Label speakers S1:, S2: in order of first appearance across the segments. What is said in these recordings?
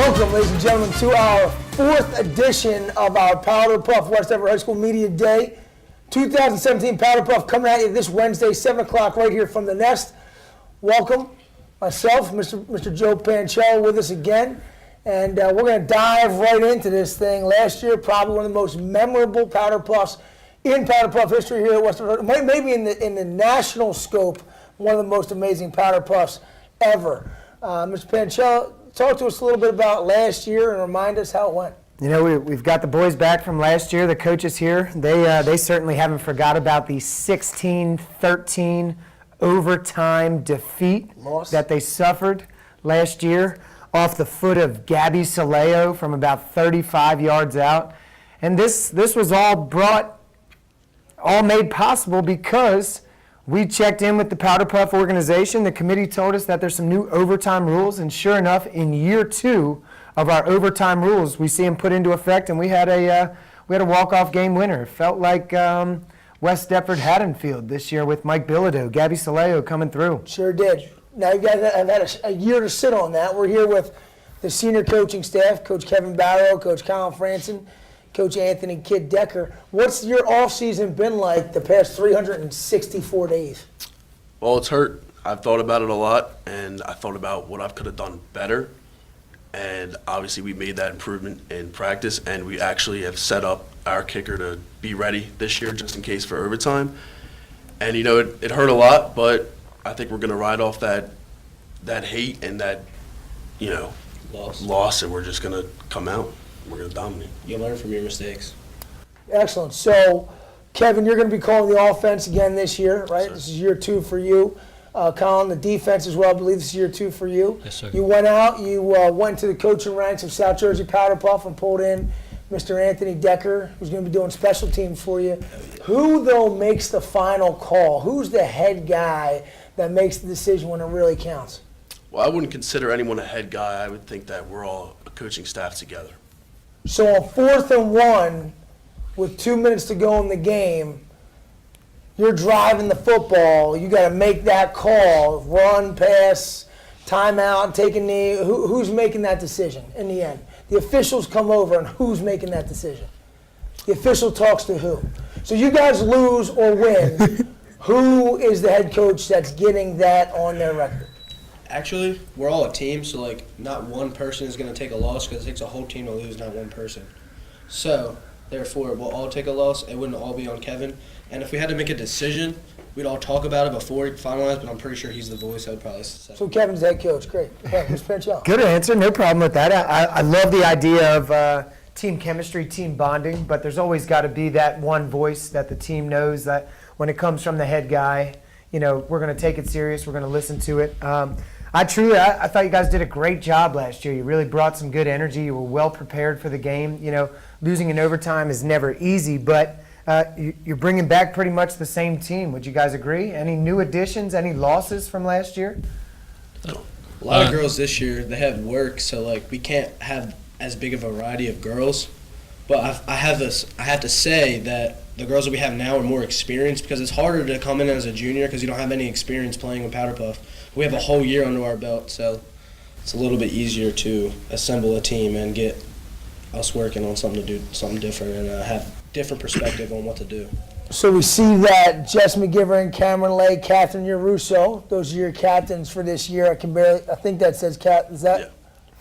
S1: Welcome, ladies and gentlemen, to our fourth edition of our Powderpuff West Everett High School Media Day. 2017 Powderpuff coming at you this Wednesday, 7 o'clock, right here from the Nest. Welcome, myself, Mr. Joe Pancella, with us again. And we're going to dive right into this thing. Last year, probably one of the most memorable Powderpuffs in Powderpuff history here at West Everett. Maybe in the national scope, one of the most amazing Powderpuffs ever. Mr. Pancella, talk to us a little bit about last year and remind us how it went.
S2: You know, we've got the boys back from last year, the coaches here. They certainly haven't forgot about the 16-13 overtime defeat that they suffered last year off the foot of Gabby Saleo from about 35 yards out. And this was all made possible because we checked in with the Powderpuff organization. The committee told us that there's some new overtime rules, and sure enough, in year 2 of our overtime rules, we see them put into effect, and we had a walk-off game winner. It felt like West Deptford Haddonfield this year with Mike Bilodeau, Gabby Saleo coming through.
S1: Sure did. Now you guys have had a year to sit on that. We're here with the senior coaching staff, Coach Kevin Barrow, Coach Colin Frantzen, Coach Anthony Kid Decker. What's your off-season been like the past 364 days?
S3: Well, it's hurt. I've thought about it a lot, and I thought about what I could have done better. And obviously we made that improvement in practice, and we actually have set up our kicker to be ready this year just in case for overtime. And, you know, it hurt a lot, but I think we're going to ride off that hate and that, you know, loss, and we're just going to come out. We're going to dominate.
S4: You learn from your mistakes.
S1: Excellent. So, Kevin, you're going to be calling the offense again this year, right?
S4: Yes,
S1: this is year 2 for you. Colin, the defense as well, I believe this is year 2 for you.
S4: Yes, sir.
S1: You went out, you went to the coaching ranks of South Jersey Powderpuff and pulled in Mr. Anthony Decker, who's going to be doing special teams for you. Who, though, makes the final call? Who's the head guy that makes the decision when it really counts?
S3: Well, I wouldn't consider anyone a head guy. I would think that we're all a coaching staff together.
S1: So on 4th and 1, with 2 minutes to go in the game, you're driving the football. You got to make that call: run, pass, timeout, take a knee. Who's making that decision in the end? The officials come over, and who's making that decision? The official talks to who? So you guys lose or win. Who is the head coach that's getting that on their record?
S4: Actually, we're all a team, so like not one person is going to take a loss because it takes a whole team to lose, not one person. So therefore, we'll all take a loss. It wouldn't all be on Kevin. And if we had to make a decision, we'd all talk about it before it finalized, but I'm pretty sure he's the voice. I would probably say.
S1: So Kevin's the head coach. Great. Yeah, Mr. Pancella.
S2: Good answer, no problem with that. I love the idea of team chemistry, team bonding, but there's always got to be that one voice that the team knows that when it comes from the head guy, you know, we're going to take it serious, we're going to listen to it. I thought you guys did a great job last year. You really brought some good energy. You were well prepared for the game. You know, losing in overtime is never easy, but you're bringing back pretty much the same team. Would you guys agree? Any new additions, any losses from last year?
S4: A lot of girls this year, they have work, so like we can't have as big of a variety of girls. But I have to say that the girls that we have now are more experienced because it's harder to come in as a junior because you don't have any experience playing with Powderpuff. We have a whole year under our belt, so it's a little bit easier to assemble a team and get us working on something to do something different and have different perspective on what to do.
S1: So we see that Jess McGivern, Cameron Lake, Catherine Russo, those are your captains for this year. I think that says is that?
S3: Yeah.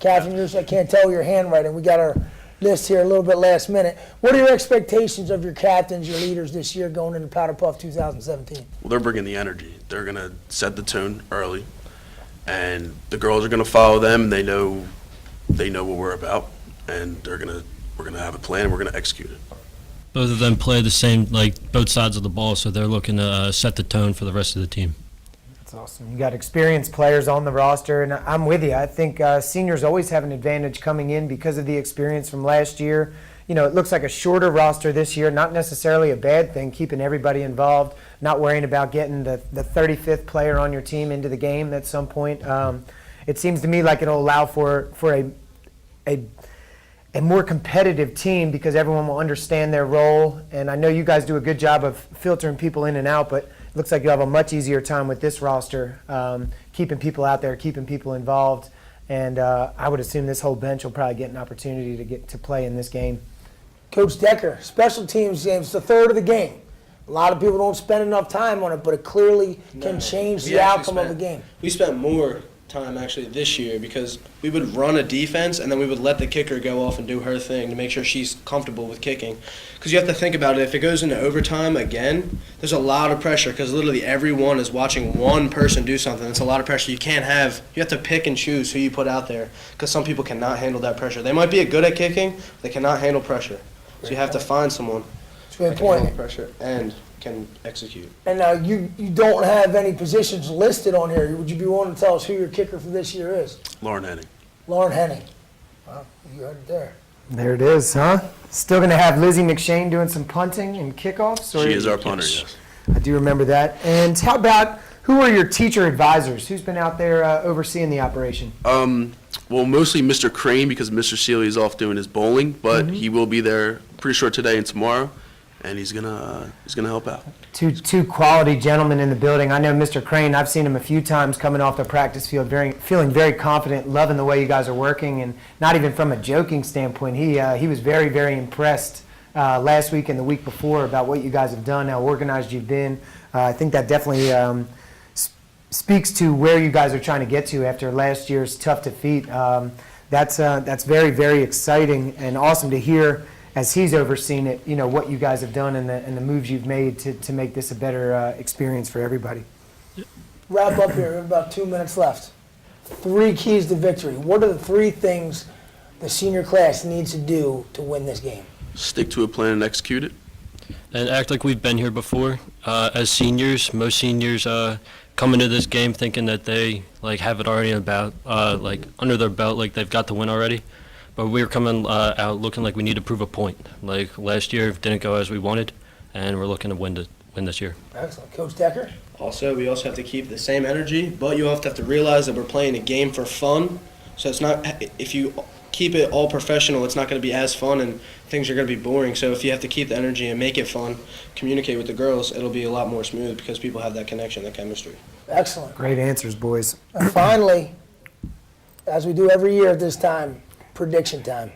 S1: Catherine Russo? I can't tell your handwriting. We got our list here a little bit last minute. What are your expectations of your captains, your leaders this year going into Powderpuff 2017?
S3: Well, they're bringing the energy. They're going to set the tone early, and the girls are going to follow them. They know what we're about, and we're going to have a plan, and we're going to execute it.
S5: Both of them play the same, like both sides of the ball, so they're looking to set the tone for the rest of the team.
S2: That's awesome. You got experienced players on the roster, and I'm with you. I think seniors always have an advantage coming in because of the experience from last year. You know, it looks like a shorter roster this year, not necessarily a bad thing, keeping everybody involved, not worrying about getting the 35th player on your team into the game at some point. It seems to me like it'll allow for a more competitive team because everyone will understand their role. And I know you guys do a good job of filtering people in and out, but it looks like you'll have a much easier time with this roster, keeping people out there, keeping people involved. And I would assume this whole bench will probably get an opportunity to get to play in this game.
S1: Coach Decker, special teams game, it's the third of the game. A lot of people don't spend enough time on it, but it clearly can change
S4: We
S1: the
S4: actually
S1: outcome of the
S4: spent-
S1: game.
S4: We spent more time actually this year because we would run a defense and then we would let the kicker go off and do her thing to make sure she's comfortable with kicking. Because you have to think about it, if it goes into overtime again, there's a lot of pressure because literally everyone is watching one person do something. It's a lot of pressure. You have to pick and choose who you put out there because some people cannot handle that pressure. They might be good at kicking, but they cannot handle pressure. So you have to find someone
S1: It's a good
S4: that can handle
S1: point.
S4: pressure and can execute.
S1: And now you don't have any positions listed on here. Would you be willing to tell us who your kicker for this year is?
S3: Lauren Henning.
S1: Lauren Henning. Wow, you heard it there.
S2: There it is, huh? Still going to have Lizzie McShane doing some punting and kickoffs? Or
S3: She is our punter, yes.
S2: I do remember that. And how about, who are your teacher advisors? Who's been out there overseeing the operation?
S3: Well, mostly Mr. Crane because Mr. Sealy is off doing his bowling, but he will be there pretty sure today and tomorrow, and he's gonna help out.
S2: Two quality gentlemen in the building. I know Mr. Crane, I've seen him a few times coming off the practice field, feeling very confident, loving the way you guys are working, and not even from a joking standpoint. He was very, very impressed last week and the week before about what you guys have done, how organized you've been. I think that definitely speaks to where you guys are trying to get to after last year's tough defeat. That's very, very exciting and awesome to hear as he's overseen it, you know, what you guys have done and the moves you've made to make this a better experience for everybody.
S1: Wrap up here. We have about 2 minutes left. 3 keys to victory. What are the 3 things the senior class needs to do to win this game?
S3: Stick to a plan and execute it.
S5: And act like we've been here before. As seniors, most seniors come into this game thinking that they have it already about under their belt, like they've got the win already. But we're coming out looking like we need to prove a point. Like last year didn't go as we wanted, and we're looking to win this year.
S1: Excellent. Coach Decker?
S4: Also, we also have to keep the same energy, but you have to realize that we're playing a game for fun. So it's not, if you keep it all professional, it's not going to be as fun and things are going to be boring. So if you have to keep the energy and make it fun, communicate with the girls, it'll be a lot more smooth because people have that connection, that chemistry.
S1: Excellent.
S2: Great answers, boys.
S1: And finally, as we do every year at this time, prediction time.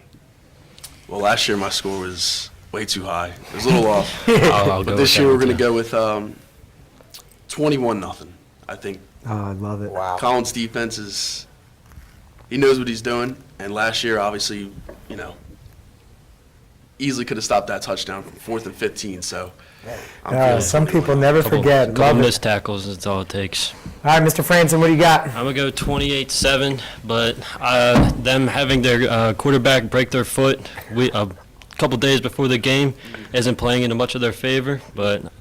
S3: Well, last year my score was way too high. It was a little off.
S5: I'll
S3: But
S5: go
S3: this
S5: with
S3: year
S5: that
S3: we're
S5: one,
S3: going to go with 21-0. I think
S2: Oh, I love it.
S1: Wow.
S3: Colin's defense he knows what he's doing. And last year, obviously, easily could have stopped that touchdown from 4th and 15. So I'm feeling
S2: Some
S3: 21.
S2: people never forget.
S5: Couple
S2: Love it.
S5: missed tackles, that's all it takes.
S2: All right, Mr. Frantzen, what do you got?
S5: I'm going to go 28-7, but them having their quarterback break their foot a couple days before the game isn't playing into much of their favor, but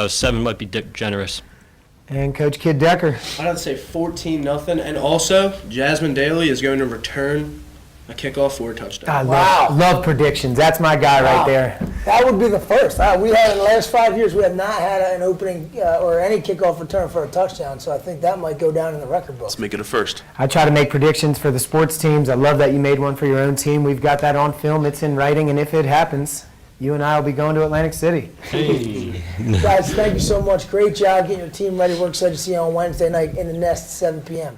S5: 7 might be generous.
S2: And Coach Kid Decker.
S4: I'd have to say 14-0, and also Jasmine Daly is going to return a kickoff for a touchdown.
S2: I
S1: Wow.
S2: love predictions. That's my guy
S1: Wow.
S2: right there.
S1: That would be the first. We had in the last 5 years, we have not had an opening or any kickoff return for a touchdown. So I think that might go down in the record book.
S3: Let's make it a first.
S2: I try to make predictions for the sports teams. I love that you made one for your own team. We've got that on film. It's in writing, and if it happens, you and I will be going to Atlantic City.
S5: Hey.
S1: Guys, thank you so much. Great job getting your team ready. We're excited to see you on Wednesday night in the Nest, 7 p.m.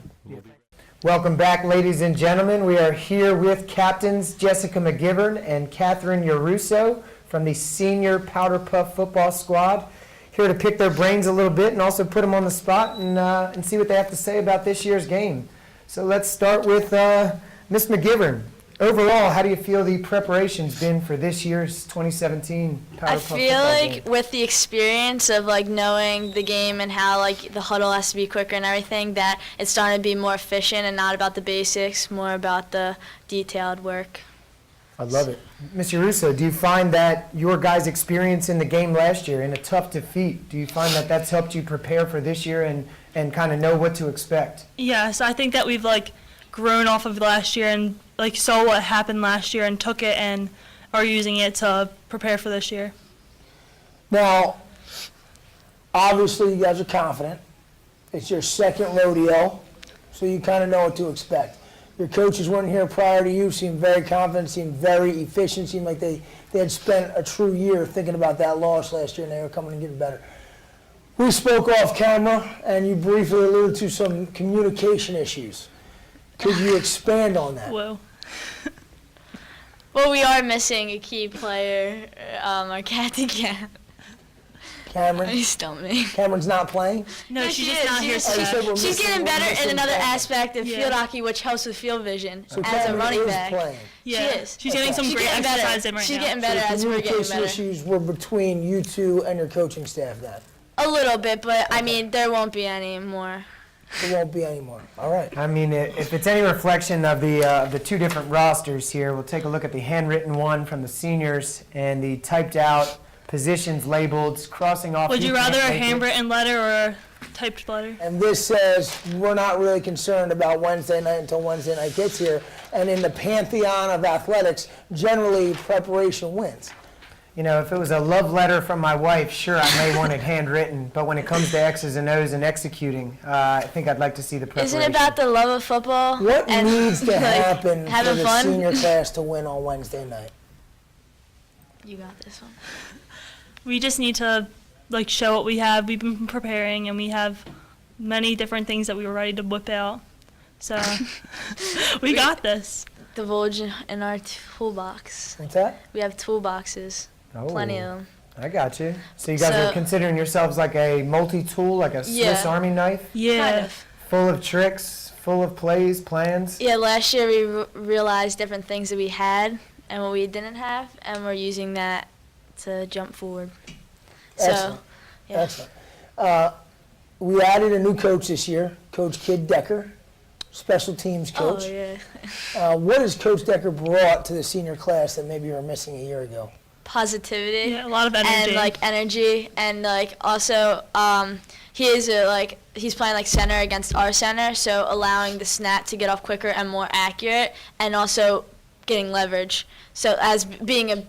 S2: Welcome back, ladies and gentlemen. We are here with captains Jessica McGivern and Catherine Yaruso from the senior Powderpuff football squad. Here to pick their brains a little bit and also put them on the spot and see what they have to say about this year's game. So let's start with Miss McGivern. Overall, how do you feel the preparation's been for this year's 2017 Powderpuff
S6: I
S2: football
S6: feel like
S2: game?
S6: with the experience of knowing the game and how the huddle has to be quicker and everything, that it's starting to be more efficient and not about the basics, more about the detailed work.
S2: I love it. Mr. Russo, do you find that your guys' experience in the game last year, in a tough defeat, do you find that that's helped you prepare for this year and kind of know what to expect?
S7: Yes, I think that we've grown off of last year and saw what happened last year and took it and are using it to prepare for this year.
S1: Now, obviously, you guys are confident. It's your second rodeo, so you kind of know what to expect. Your coaches weren't here prior to you, seemed very confident, seemed very efficient, seemed like they had spent a true year thinking about that loss last year and they were coming and getting better. We spoke off camera, and you briefly alluded to some communication issues. Could you expand on that?
S7: Whoa.
S6: Well, we are missing a key player, our captain Cam.
S1: Cameron?
S6: He stumped me.
S1: Cameron's not playing?
S7: No,
S6: she
S7: she's just
S6: is.
S7: not
S6: She
S7: here
S6: is.
S1: Oh, you said
S7: today.
S1: we're
S6: She's
S1: missing-
S6: getting
S1: we're
S6: better in
S1: missing
S6: another
S1: Cameron.
S6: aspect of
S7: Yeah.
S6: field hockey, which helps with field vision
S1: So
S6: as a
S1: Cameron
S6: running
S1: is
S6: back.
S1: playing.
S7: Yeah.
S6: She is.
S7: She's getting some
S6: She's
S7: great
S6: getting better.
S7: exercise in right
S6: She's
S7: now.
S6: getting better
S1: So
S6: as we're getting
S1: communication
S6: better.
S1: issues were between you two and your coaching staff then?
S6: A little bit, but I mean, there won't be any more.
S1: There won't be any more. All right.
S2: I mean, if it's any reflection of the two different rosters here, we'll take a look at the handwritten one from the seniors and the typed out positions labeled crossing off.
S7: Would you
S2: can't
S7: rather a
S2: make it.
S7: handwritten letter or a typed letter?
S1: And this says, we're not really concerned about Wednesday night until Wednesday night gets here. And in the pantheon of athletics, generally preparation wins.
S2: You know, if it was a love letter from my wife, sure, I may want it handwritten. But when it comes to X's and O's and executing, I think I'd like to see the preparation.
S6: Isn't it about the love of football?
S1: What
S6: and,
S1: needs to
S6: like,
S1: happen for
S6: having
S1: the
S6: fun?
S1: senior class to win on Wednesday night?
S6: You got this one.
S7: We just need to like show what we have. We've been preparing, and we have many different things that we were ready to whip out. So we got this.
S6: Divulge in our toolbox.
S1: What's that?
S6: We have toolboxes, plenty of them.
S2: I got you. So you guys
S6: So-
S2: are considering yourselves like a multi-tool, like a Swiss
S6: Yeah.
S2: Army knife,
S7: Yeah.
S6: Kind of.
S2: full of tricks, full of plays, plans?
S6: Yeah, last year we realized different things that we had and what we didn't have, and we're using that to jump forward.
S1: Excellent.
S6: So, yeah.
S1: Excellent. We added a new coach this year, Coach Kid Decker, special teams
S6: Oh,
S1: coach.
S6: yeah.
S1: What has Coach Decker brought to the senior class that maybe you were missing a year ago?
S6: Positivity.
S7: Yeah, a lot of energy.
S6: And like energy, and like also he is he's playing like center against our center, so allowing the snap to get off quicker and more accurate, and also getting leverage. So as being a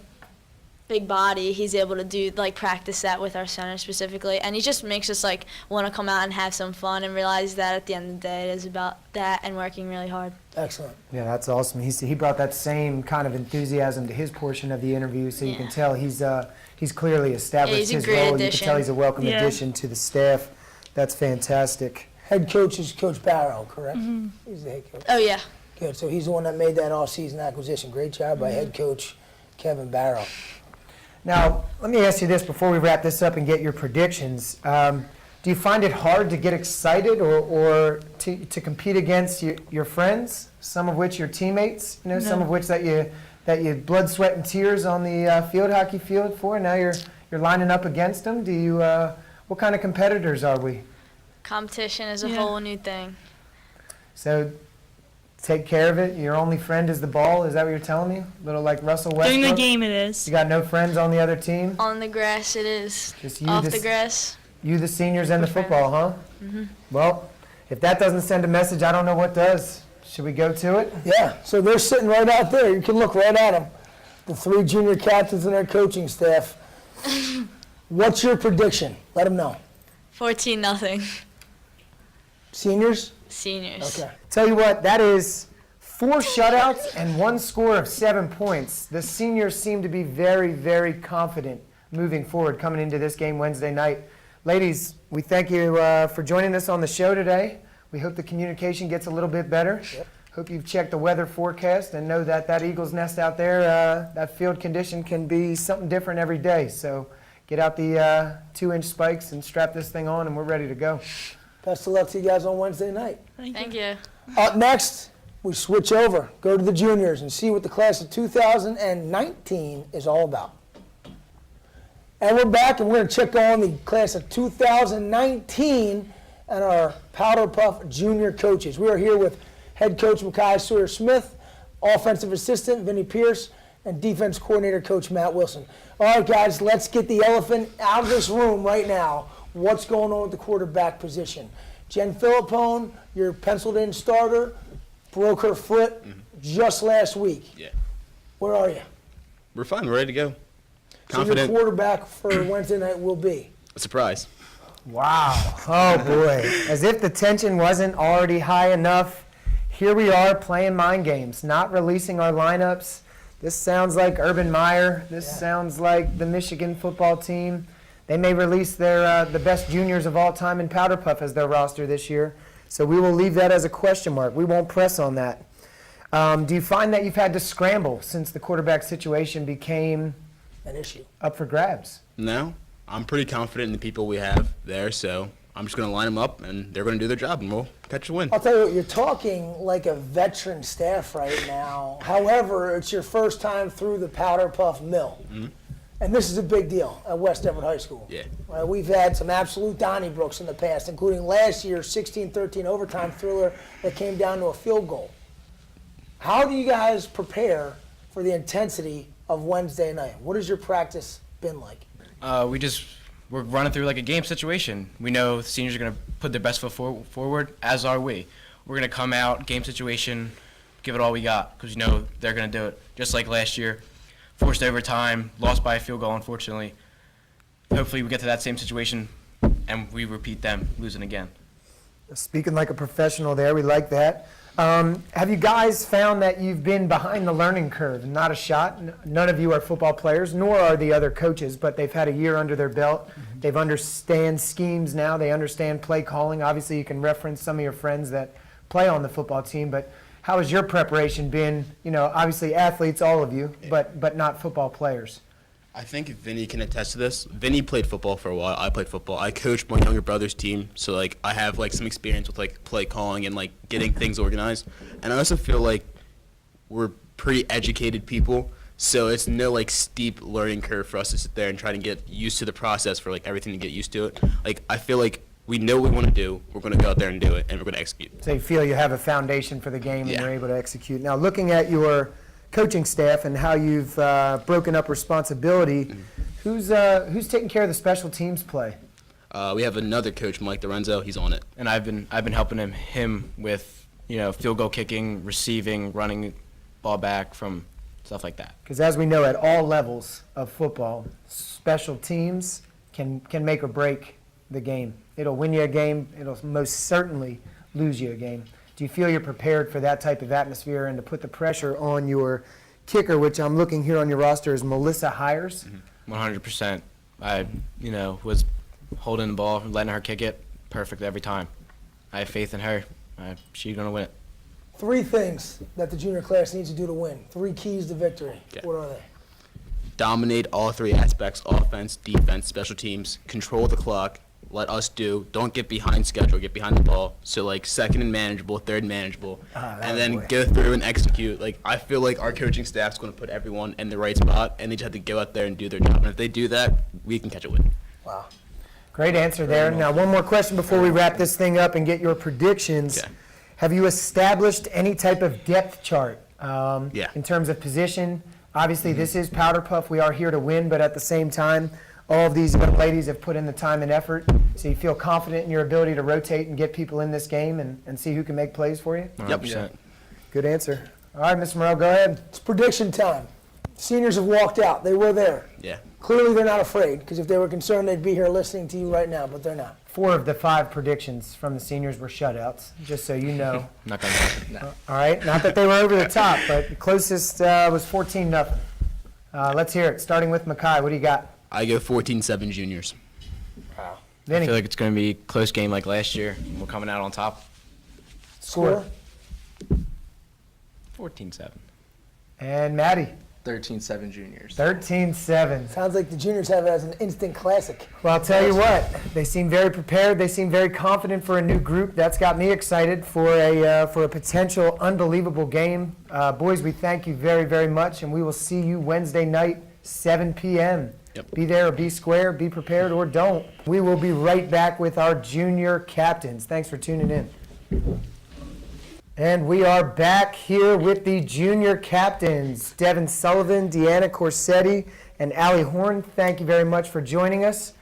S6: big body, he's able to do like practice that with our center specifically, and he just makes us like want to come out and have some fun and realize that at the end of the day it is about that and working really hard.
S1: Excellent.
S2: Yeah, that's awesome. He brought that same kind of enthusiasm to his portion of the interview, so you
S6: Yeah.
S2: can tell he's clearly established
S6: Yeah, he's a
S2: his
S6: great
S2: role. You can
S6: addition.
S2: tell he's a welcome
S7: Yeah.
S2: addition to the staff. That's fantastic.
S1: Head coach is Coach Barrow, correct? He's the head coach.
S6: Oh yeah.
S1: Good. So he's the one that made that off-season acquisition. Great job by head coach Kevin Barrow.
S2: Now, let me ask you this before we wrap this up and get your predictions. Do you find it hard to get excited or to compete against your friends, some of which your teammates, some of which that you blood, sweat, and tears on the field hockey field for? Now you're lining up against them. Do you? What kind of competitors are we?
S6: Competition is a
S7: Yeah.
S6: whole new thing.
S2: So take care of it. Your only friend is the ball. Is that what you're telling me? A little like Russell Westbrook.
S7: During the game, it is.
S2: You got no friends on the other team.
S6: On the grass it is.
S2: Just you,
S6: Off
S2: this-
S6: the grass.
S2: You, the seniors, and the
S6: Good friends.
S2: football, huh? Well, if that doesn't send a message, I don't know what does. Should we go to it?
S1: Yeah. So they're sitting right out there. You can look right at them. The three junior captains and their coaching staff. What's your prediction? Let them know.
S6: 14-0.
S1: Seniors?
S6: Seniors.
S1: Okay.
S2: Tell you what, that is 4 shutouts and 1 score of 7 points. The seniors seem to be very, very confident moving forward coming into this game Wednesday night. Ladies, we thank you for joining us on the show today. We hope the communication gets a little bit better.
S1: Yep.
S2: Hope you've checked the weather forecast and know that Eagle's Nest out there, that field condition can be something different every day. So get out the 2-inch spikes and strap this thing on, and we're ready to go.
S1: Best of luck to you guys on Wednesday night.
S6: Thank you.
S1: Up next, we switch over, go to the juniors, and see what the class of 2019 is all about. And we're back, and we're going to check on the class of 2019 and our Powderpuff junior coaches. We are here with head coach Makye Sawyer-Smith, offensive assistant Vinnie Pierce, and defense coordinator coach Matt Wilson. All right, guys, let's get the elephant out of this room right now. What's going on with the quarterback position? Jen Philippone, your penciled-in starter, broke her foot just last week.
S8: Yeah.
S1: Where are you?
S8: We're fine. We're ready to go.
S1: So your
S8: Confident.
S1: quarterback for Wednesday night will be?
S8: A surprise.
S2: Wow. Oh, boy. As if the tension wasn't already high enough, here we are playing mind games, not releasing our lineups. This sounds like Urban Meyer. This sounds like the Michigan football team. They may release their the best juniors of all time in Powderpuff as their roster this year. So we will leave that as a question mark. We won't press on that. Do you find that you've had to scramble since the quarterback situation became
S1: An issue.
S2: up for grabs?
S8: No, I'm pretty confident in the people we have there, so I'm just going to line them up, and they're going to do their job, and we'll catch a win.
S1: I'll tell you what, you're talking like a veteran staff right now. However, it's your first time through the Powderpuff mill. And this is a big deal at West Everett High School.
S8: Yeah.
S1: Right, we've had some absolute Donnybrooks in the past, including last year's 16-13 overtime thriller that came down to a field goal. How do you guys prepare for the intensity of Wednesday night? What has your practice been like?
S9: We're running through like a game situation. We know the seniors are going to put their best foot forward, as are we. We're going to come out, game situation, give it all we got, because we know they're going to do it. Just like last year, forced overtime, lost by a field goal, unfortunately. Hopefully we get to that same situation, and we repeat them losing again.
S2: Speaking like a professional there, we like that. Have you guys found that you've been behind the learning curve? Not a shot. None of you are football players, nor are the other coaches, but they've had a year under their belt. They've understand schemes now. They understand play calling. Obviously, you can reference some of your friends that play on the football team, but how has your preparation been? You know, obviously athletes, all of you, but not football players.
S8: I think Vinnie can attest to this. Vinnie played football for a while. I played football. I coached my younger brother's team, so like I have like some experience with like play calling and like getting things organized. And I also feel like we're pretty educated people, so it's no like steep learning curve for us to sit there and try to get used to the process for like everything to get used to it. Like I feel like we know what we want to do. We're going to go out there and do it, and we're going to execute.
S2: So you feel you have a foundation for the game and
S8: Yeah.
S2: you're able to execute. Now, looking at your coaching staff and how you've broken up responsibility, who's taking care of the special teams play?
S8: We have another coach, Mike Lorenzo. He's on it.
S9: And I've been helping him with, you know, field goal kicking, receiving, running ball back from stuff like that.
S2: Because as we know, at all levels of football, special teams can make or break the game. It'll win you a game. It'll most certainly lose you a game. Do you feel you're prepared for that type of atmosphere and to put the pressure on your kicker, which I'm looking here on your roster is Melissa Hires?
S9: 100%. I, was holding the ball, letting her kick it, perfect every time. I have faith in her. She's going to win it.
S1: 3 things that the junior class needs to do to win. 3 keys to victory.
S8: Yeah.
S1: What are they?
S8: Dominate all 3 aspects: offense, defense, special teams. Control the clock. Let us do. Don't get behind schedule. Get behind the ball. So like second and manageable, third manageable, and then go through and execute. Like I feel like our coaching staff's going to put everyone in the right spot, and they just have to go out there and do their job. And if they do that, we can catch a win.
S1: Wow.
S2: Great answer there. Now, one more question before we wrap this thing up and get your predictions.
S8: Yeah.
S2: Have you established any type of depth chart
S8: Yeah.
S2: in terms of position? Obviously, this is Powderpuff. We are here to win, but at the same time, all of these young ladies have put in the time and effort. So you feel confident in your ability to rotate and get people in this game and see who can make plays for you?
S9: 100%.
S2: Good answer. All right, Mr. Morrell, go ahead.
S1: It's prediction time. Seniors have walked out. They were there.
S8: Yeah.
S1: Clearly, they're not afraid, because if they were concerned, they'd be here listening to you right now, but they're not.
S2: 4 of the 5 predictions from the seniors were shutouts, just so you know.
S9: Not going to happen.
S2: All right, not that they were over the top, but the closest was 14-0. Let's hear it, starting with Makye. What do you got?
S8: I go 14-7 juniors.
S9: I
S2: Vinnie,
S9: feel like it's going to be a close game like last year. We're coming out on top.
S1: Score?
S9: 14-7.
S2: and Maddie,
S10: 13-7 juniors.
S2: 13-7.
S1: Sounds like the juniors have it as an instant classic.
S2: Well, I'll tell you what, they seem very prepared. They seem very confident for a new group. That's got me excited for a potential unbelievable game. Boys, we thank you very, very much, and we will see you Wednesday night, 7 p.m.
S8: Yep.
S2: Be there or be square, be prepared or don't. We will be right back with our junior captains. Thanks for tuning in. And we are back here with the junior captains, Devin Sullivan, Deanna Corsetti, and Allie Horn. Thank you very much for joining us.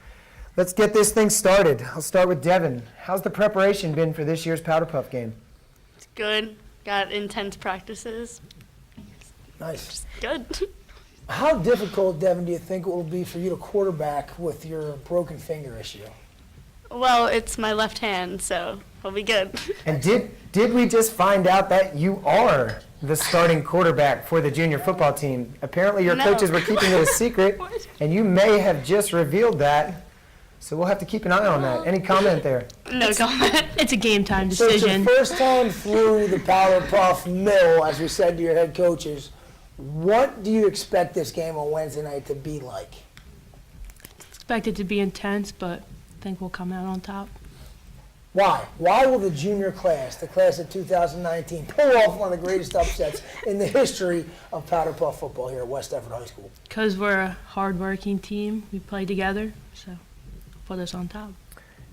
S2: Let's get this thing started. I'll start with Devin. How's the preparation been for this year's Powderpuff game?
S11: It's good. Got intense practices.
S1: Nice.
S11: Good.
S1: How difficult, Devin, do you think it will be for you to quarterback with your broken finger issue?
S11: Well, it's my left hand, so it'll be good.
S2: And did we just find out that you are the starting quarterback for the junior football team? Apparently your
S11: No.
S2: coaches were keeping it a secret, and you may have just revealed that. So we'll have to keep an eye on that. Any comment there?
S11: No comment.
S7: It's a game time
S1: So it's your
S7: decision.
S1: first time through the Powderpuff mill, as we said to your head coaches. What do you expect this game on Wednesday night to be like?
S7: Expect it to be intense, but I think we'll come out on top.
S1: Why? Why will the junior class, the class of 2019, pull off one of the greatest upsets in the history of Powderpuff football here at West Effort High School?
S7: Because we're a hard-working team. We play together, so put us on top.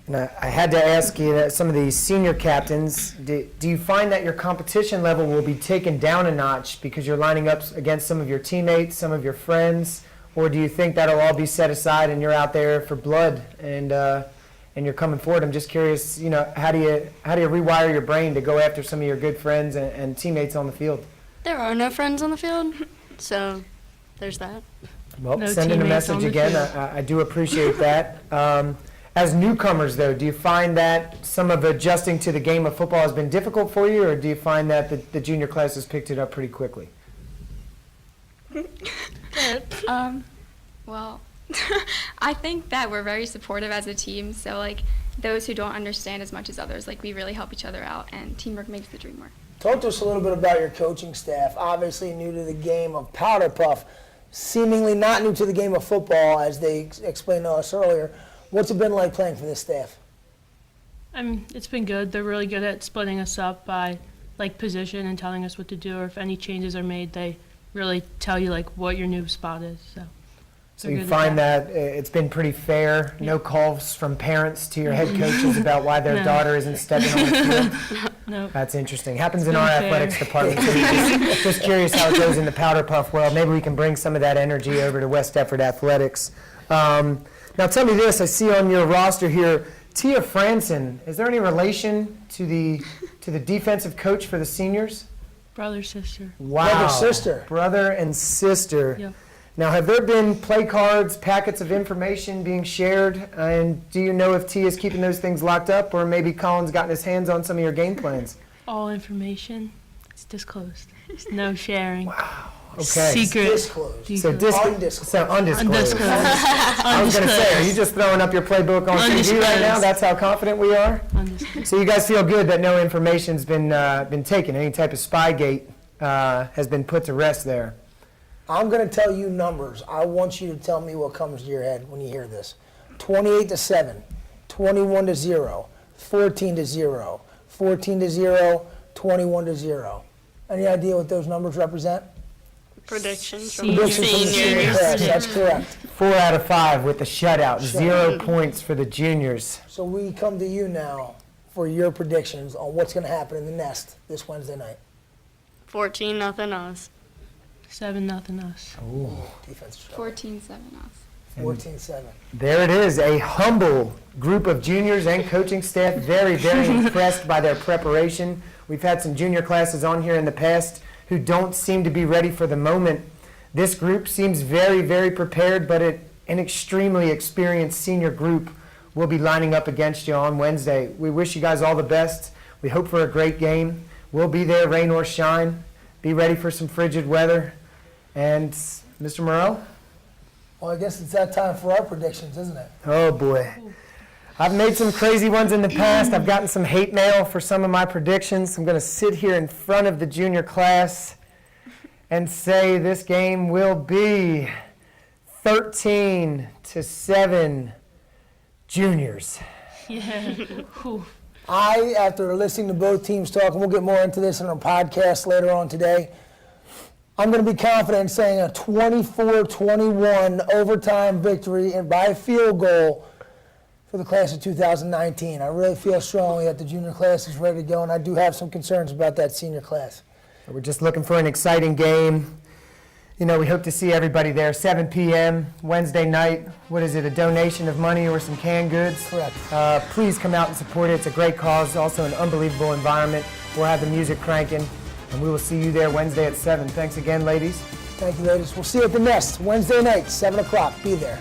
S2: And I had to ask you that some of these senior captains, do you find that your competition level will be taken down a notch because you're lining up against some of your teammates, some of your friends, or do you think that'll all be set aside and you're out there for blood and you're coming forward? I'm just curious, how do you rewire your brain to go after some of your good friends and teammates on the field?
S11: There are no friends on the field, so there's that.
S2: Well,
S7: No
S2: sending a
S7: teammates on
S2: message
S7: the
S2: again,
S7: field.
S2: I do appreciate that. As newcomers, though, do you find that some of adjusting to the game of football has been difficult for you, or do you find that the junior class has picked it up pretty quickly?
S12: Well, I think that we're very supportive as a team. So, like, those who don't understand as much as others, like, we really help each other out, and teamwork makes the dream work.
S1: Talk to us a little bit about your coaching staff. Obviously new to the game of Powderpuff, seemingly not new to the game of football, as they explained to us earlier. What's it been like playing for this staff?
S7: It's been good. They're really good at splitting us up by position and telling us what to do, or if any changes are made, they really tell you what your new spot is.
S2: So you find that it's been pretty fair, no calls from parents to your head coaches about why their
S7: No.
S2: daughter isn't stepping on the field?
S7: No.
S2: That's interesting. Happens in
S7: been
S2: our
S7: fair.
S2: athletics department. too. Just curious how it goes in the Powderpuff world. Maybe we can bring some of that energy over to West Effort Athletics. Now tell me this, I see on your roster here, Tia Frantzen. Is there any relation to the defensive coach for the seniors?
S7: Brother, sister.
S2: Wow.
S1: Brother, sister.
S2: Brother and sister.
S7: Yep.
S2: Now, have there been play cards, packets of information being shared? And do you know if T is keeping those things locked up, or maybe Colin's gotten his hands on some of your game plans?
S7: All information is disclosed. There's no sharing.
S2: Okay.
S7: Secret.
S1: Disclosed.
S2: So,
S1: Undisclosed.
S2: so undisclosed.
S7: Undisclosed.
S2: I was going to say, are you just throwing up your playbook on TV right now?
S7: Undisclosed.
S2: That's how confident we are?
S7: Undisclosed.
S2: So you guys feel good that no information's been taken? Any type of Spygate has been put to rest there?
S1: I'm going to tell you numbers. I want you to tell me what comes to your head when you hear this. 28-7, 21-0, 14-0, 14-0, 21-0. Any idea what those numbers represent?
S11: Predictions from
S7: Senior.
S1: Predictions from the senior class, that's correct.
S2: 4 out of 5 with the shutout. 0 points for the juniors.
S1: So we come to you now for your predictions on what's going to happen in the nest this Wednesday night.
S11: 14-0 us.
S7: 7-0 us.
S1: Defensive struggle.
S12: 14-7 us.
S1: 14-7.
S2: There it is, a humble group of juniors and coaching staff, very, very impressed by their preparation. We've had some junior classes on here in the past who don't seem to be ready for the moment. This group seems very, very prepared, but an extremely experienced senior group will be lining up against you on Wednesday. We wish you guys all the best. We hope for a great game. We'll be there, rain or shine. Be ready for some frigid weather. And Mr. Morrell?
S1: Well, I guess it's that time for our predictions, isn't it?
S2: Oh boy. I've made some crazy ones in the past. I've gotten some hate mail for some of my predictions. I'm going to sit here in front of the junior class and say this game will be 13-7 juniors.
S7: Yeah. Whew.
S1: After listening to both teams talk, and we'll get more into this in our podcast later on today, I'm going to be confident in saying a 24-21 overtime victory and by field goal for the class of 2019. I really feel strongly that the junior class is ready to go, and I do have some concerns about that senior class.
S2: We're just looking for an exciting game. We hope to see everybody there, 7 p.m. Wednesday night. What is it, a donation of money or some canned goods?
S1: Correct.
S2: Please come out and support it. It's a great cause, also an unbelievable environment. We'll have the music cranking, and we will see you there Wednesday at 7. Thanks again, ladies.
S1: Thank you, ladies. We'll see you at the Nest Wednesday night, 7 o'clock. Be there.